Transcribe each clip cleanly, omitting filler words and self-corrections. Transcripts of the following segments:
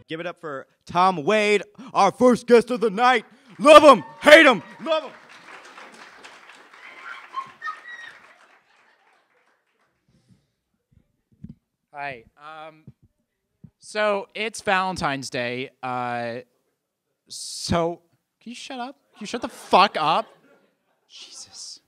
Give it up for Tom Wade, our first guest of the night. Love him, hate him, love him. Hi. So it's Valentine's Day. So can you shut up? Can you shut the fuck up? Jesus.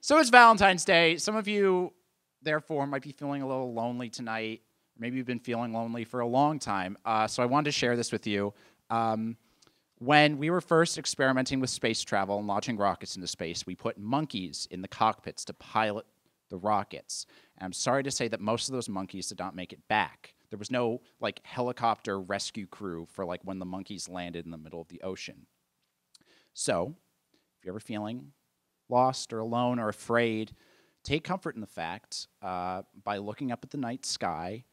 So it's Valentine's Day. Some of you, therefore, might be feeling a little lonely tonight. Maybe you've been feeling lonely for a long time. So I wanted to share this with you. When we were first experimenting with space travel and launching rockets into space, we put monkeys in the cockpits to pilot the rockets. And I'm sorry to say that most of those monkeys did not make it back. There was no like helicopter rescue crew for like when the monkeys landed in the middle of the ocean. So if you're ever feeling lost or alone or afraid, take comfort in the fact by looking up at the night sky.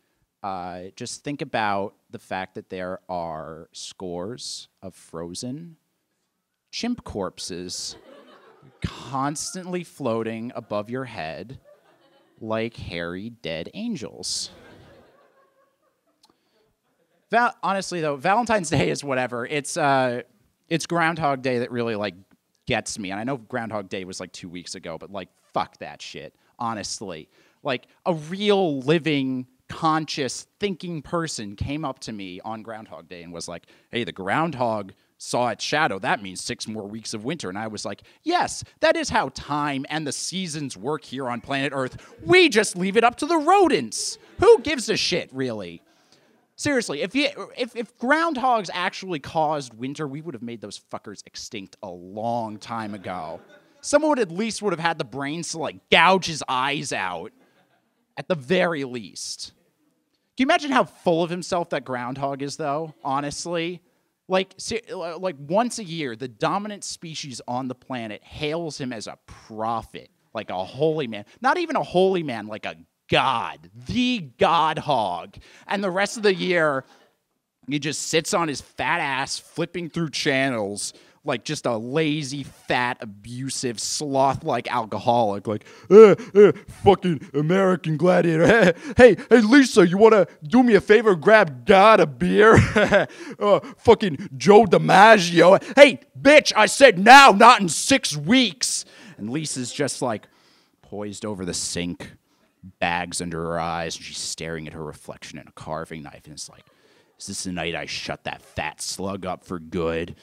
Just think about the fact that there are scores of frozen chimp corpses constantly floating above your head like hairy dead angels. Honestly, though, Valentine's Day is whatever. It's Groundhog Day that really like gets me. And I know Groundhog Day was like 2 weeks ago, but like fuck that shit. Honestly, like a real living, conscious, thinking person came up to me on Groundhog Day and was like, "Hey, the groundhog saw its shadow. That means 6 more weeks of winter." And I was like, yes, that is how time and the seasons work here on planet Earth. We just leave it up to the rodents. Who gives a shit, really? Seriously, if groundhogs actually caused winter, we would have made those fuckers extinct a long time ago. Someone would at least have had the brains to like gouge his eyes out, at the very least. Can you imagine how full of himself that groundhog is, though? Honestly, like once a year, the dominant species on the planet hails him as a prophet, like a holy man. Not even a holy man, like a god, the god hog. And the rest of the year, he just sits on his fat ass, flipping through channels, like just a lazy, fat, abusive, sloth-like alcoholic. Like, fucking American gladiator. Hey, Lisa, you want to do me a favor? Grab God a beer? Fucking Joe DiMaggio. Hey, bitch, I said now, not in 6 weeks. And Lisa's just like poised over the sink, bags under her eyes, and she's staring at her reflection in a carving knife. And it's like, is this the night I shut that fat slug up for good?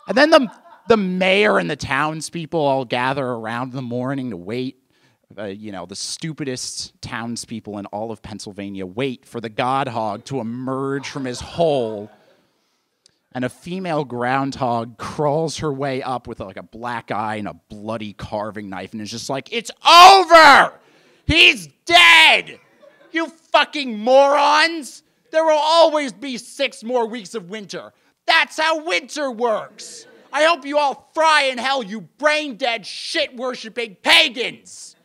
And then the mayor and the townspeople all gather around in the morning to wait. The stupidest townspeople in all of Pennsylvania wait for the god hog to emerge from his hole. And a female groundhog crawls her way up with like a black eye and a bloody carving knife and is just like, "It's over! He's dead! You fucking morons! There will always be 6 more weeks of winter. That's how winter works. I hope you all fry in hell, you brain-dead, shit-worshipping pagans."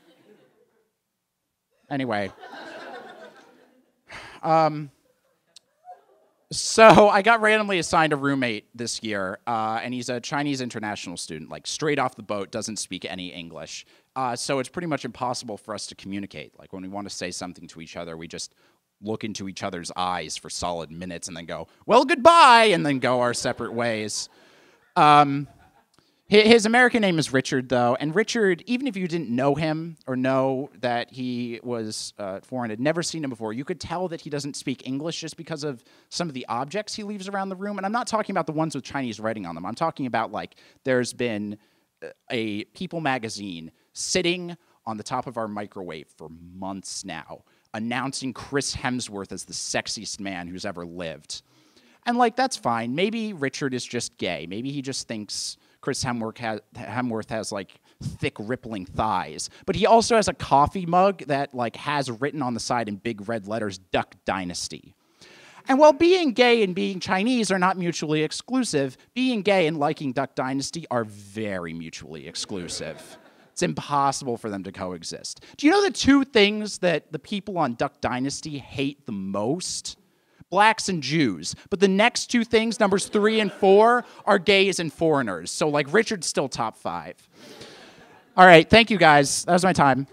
Anyway. So I got randomly assigned a roommate this year, and he's a Chinese international student, like straight off the boat, doesn't speak any English. So it's pretty much impossible for us to communicate. Like when we want to say something to each other, we just look into each other's eyes for solid minutes and then go, "Well, goodbye," and then go our separate ways. His American name is Richard, though, and Richard, even if you didn't know him or know that he was foreign, had never seen him before, you could tell that he doesn't speak English just because of some of the objects he leaves around the room. And I'm not talking about the ones with Chinese writing on them. I'm talking about, like, there's been a People magazine sitting on the top of our microwave for months now, announcing Chris Hemsworth as the sexiest man who's ever lived. And, like, that's fine. Maybe Richard is just gay. Maybe he just thinks Chris Hemsworth has, like, thick, rippling thighs. But he also has a coffee mug that, like, has written on the side in big red letters, Duck Dynasty. And while being gay and being Chinese are not mutually exclusive, being gay and liking Duck Dynasty are very mutually exclusive. It's impossible for them to coexist. Do you know the 2 things that the people on Duck Dynasty hate the most? Blacks and Jews. But the next 2 things, numbers 3 and 4, are gays and foreigners. So, like, Richard's still top 5. All right, thank you, guys. That was my time.